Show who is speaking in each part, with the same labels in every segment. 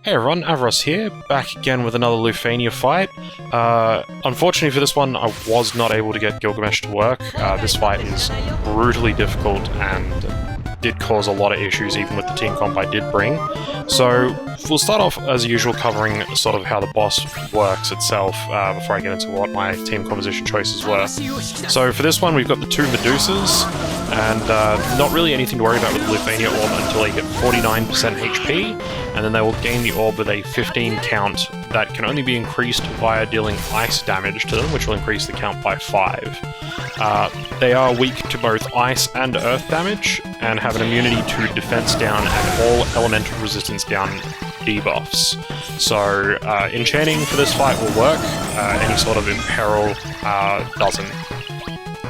Speaker 1: Hey everyone, Avros here, back again with another Lufenia fight. Unfortunately for this one, I was not able to get Gilgamesh to work. This fight is brutally difficult and did cause a lot of issues even with the team comp I did bring. So we'll start off as usual covering sort of how the boss works itself before I get into what my team composition choices were. So for this one we've got the two Medusas, and not really anything to worry about with the Lufenia orb until they get 49% HP, and then they will gain the orb with a 15 count that can only be increased via dealing ice damage to them, which will increase the count by 5. They are weak to both ice and earth damage, and have an immunity to defense down and all elemental resistance down debuffs. So enchanting for this fight will work, any sort of imperil doesn't.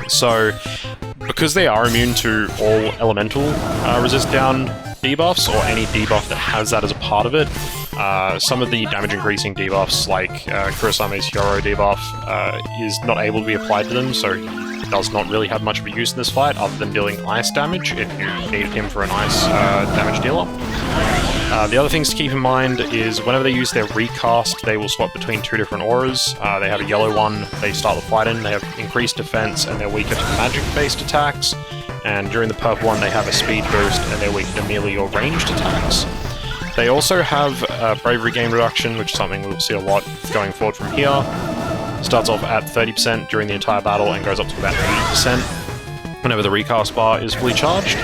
Speaker 1: So because they are immune to all elemental resist down debuffs, or any debuff that has that as a part of it, some of the damage increasing debuffs like Kurosame's hero debuff is not able to be applied to them, so he does not really have much of a use in this fight other than dealing ice damage if you needed him for an ice damage dealer. The other things to keep in mind is whenever they use their recast, they will swap between two different auras. They have a yellow one they start the fight in, they have increased defense and they're weaker to magic-based attacks, and during the purple one they have a speed boost and they're weak to melee or ranged attacks. They also have bravery gain reduction, which is something we'll see a lot going forward from here. Starts off at 30% during the entire battle and goes up to about 80% whenever the recast bar is fully charged.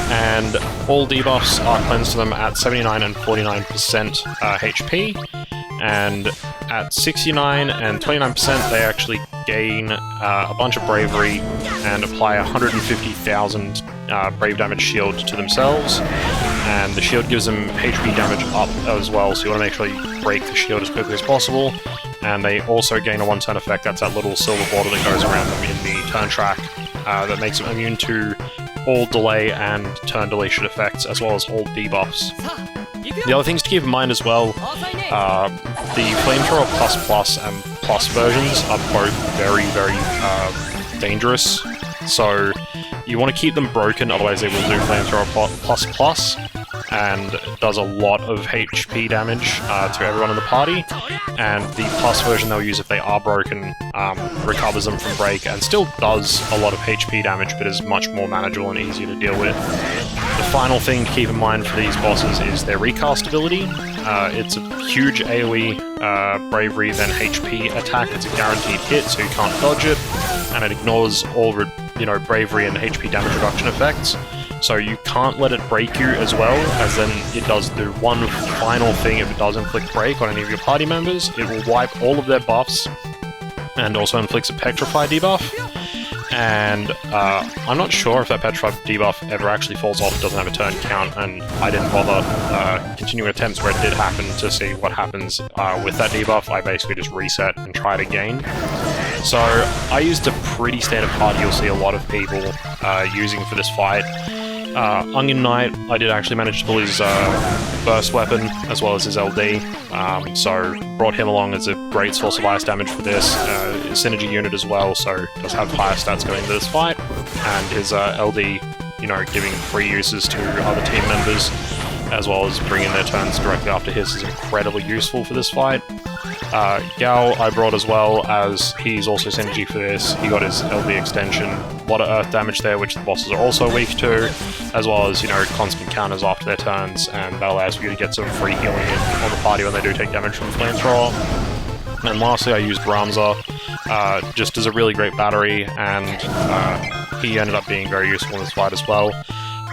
Speaker 1: And all debuffs are cleansed to them at 79 and 49% HP, and at 69 and 29% they actually gain a bunch of bravery and apply 150,000 brave damage shield to themselves, and the shield gives them HP damage up as well, so you want to make sure you break the shield as quickly as possible. And they also gain a one-turn effect, that's that little silver border that goes around them in the turn track that makes them immune to all delay and turn deletion effects, as well as all debuffs. The other things to keep in mind as well, the Flamethrower Plus and Plus versions are both very, very dangerous, so you want to keep them broken, otherwise they will do Flamethrower Plus, and does a lot of HP damage to everyone in the party, and the Plus version they'll use if they are broken recovers them from break and still does a lot of HP damage, but is much more manageable and easier to deal with. The final thing to keep in mind for these bosses is their recast ability. It's a huge AoE bravery then HP attack. It's a guaranteed hit, so you can't dodge it, and it ignores all bravery and HP damage reduction effects. So you can't let it break you as well, as then it does do one final thing. If it does inflict break on any of your party members, it will wipe all of their buffs and also inflicts a petrify debuff. And I'm not sure if that petrify debuff ever actually falls off. It doesn't have a turn count, and I didn't bother continuing attempts where it did happen to see what happens with that debuff. I basically just reset and try it again. So I used a pretty standard party you'll see a lot of people using for this fight. Onion Knight, I did actually manage to pull his burst weapon as well as his LD, so brought him along as a great source of ice damage for this. Synergy unit as well, so does have higher stats going into this fight, and his LD, giving free uses to other team members, as well as bringing their turns directly after his, is incredibly useful for this fight. Gao I brought as well, as he's also synergy for this. He got his LD extension, a lot of earth damage there, which the bosses are also weak to, as well as, constant counters after their turns, and that allows you to get some free healing in on the party when they do take damage from Flamethrower. And lastly I used Ramza, just as a really great battery, and he ended up being very useful in this fight as well.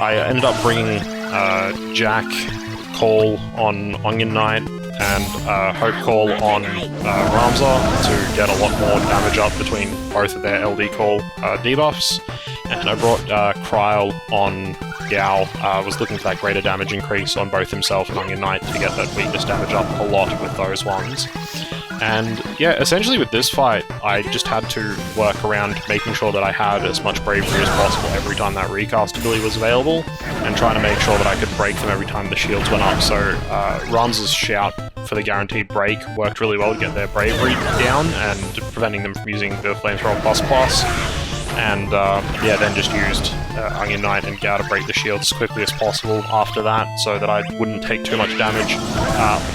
Speaker 1: I ended up bringing Jack, Cole on Onion Knight, and Hope Call on Ramza to get a lot more damage up between both of their LD Call debuffs. And I brought Kryl on Gao. Was looking for that greater damage increase on both himself and Onion Knight to get that weakness damage up a lot with those ones. And yeah, essentially with this fight, I just had to work around making sure that I had as much bravery as possible every time that recast ability was available, and trying to make sure that I could break them every time the shields went up. So Ramza's shout for the guaranteed break worked really well to get their bravery down and preventing them from using the Flamethrower Plus, and yeah, then just used Onion Knight and get out to break the shield as quickly as possible after that, so that I wouldn't take too much damage.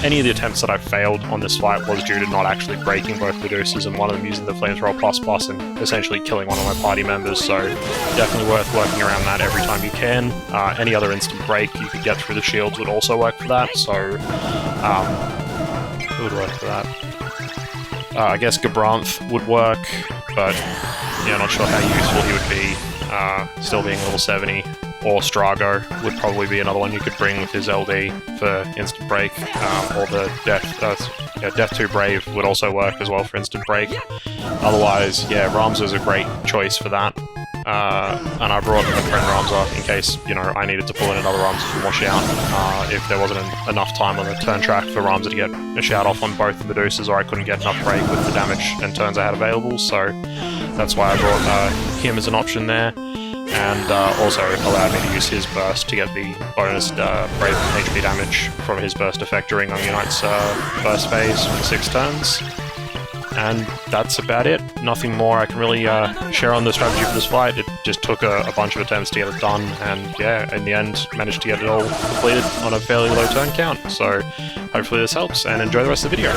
Speaker 1: Any of the attempts that I failed on this fight was due to not actually breaking both Medusas, and one of them using the Flamethrower ++ and essentially killing one of my party members, so definitely worth working around that every time you can. Any other instant break you could get through the shields would also work for that, so it would work for that. I guess Gabranth would work, but yeah, not sure how useful he would be, still being level 70. Or Strago would probably be another one you could bring with his LD for instant break, or the Death 2 Brave would also work as well for instant break. Otherwise, yeah, Ramza is a great choice for that. And I brought a friend Ramza in case, you know, I needed to pull in another Ramza from wash out, if there wasn't enough time on the turn track for Ramza to get a shout off on both the Medusas, or I couldn't get enough break with the damage and turns I had available, so that's why I brought him as an option there. And also allowed me to use his burst to get the bonus Brave HP damage from his burst effect during Onion Knight's burst phase for 6 turns. And that's about it. Nothing more I can really share on the strategy for this fight. It just took a bunch of attempts to get it done, and yeah, in the end managed to get it all completed on a fairly low turn count. So hopefully this helps, and enjoy the rest of the video.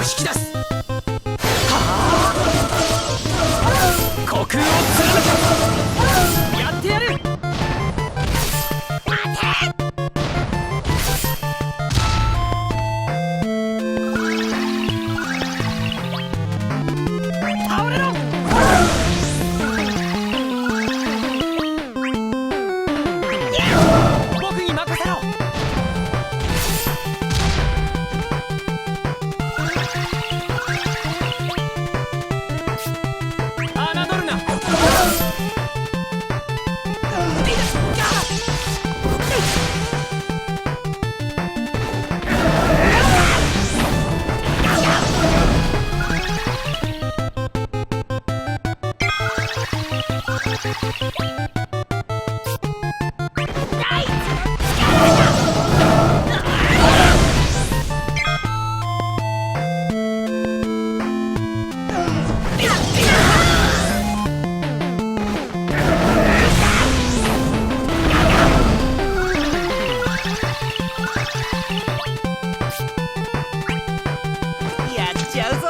Speaker 2: き出す。虚空を貫け。やってやる。倒れろ。僕に任せろ。侮るな。やっちゃうぞ。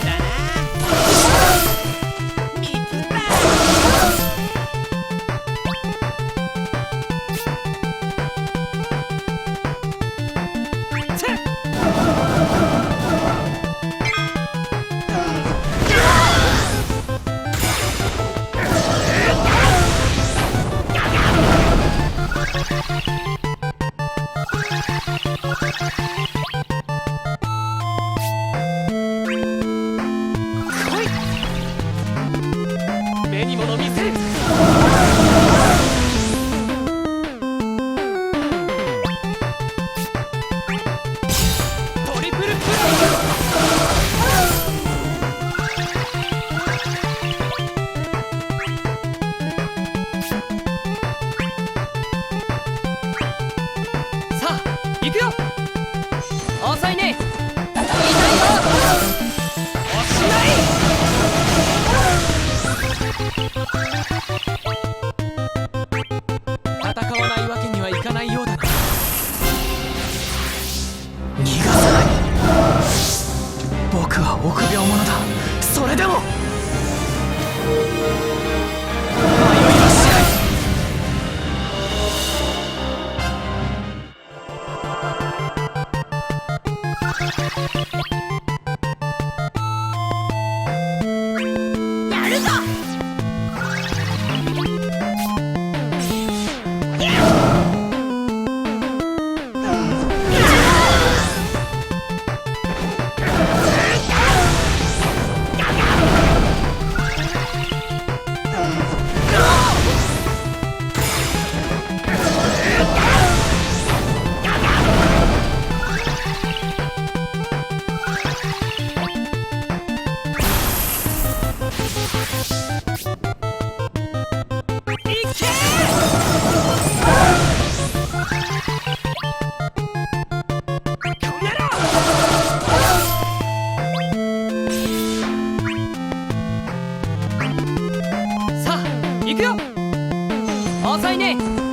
Speaker 2: だな。見てた。目に物見せる。トリプルプレイ。さあ行くよ。遅いね。痛いよ。おしまい。戦わないわけにはいかないようだな。逃がさない。僕は臆病者だ。それでも迷いはしない。やるぞ。さあ行くよ。遅いね。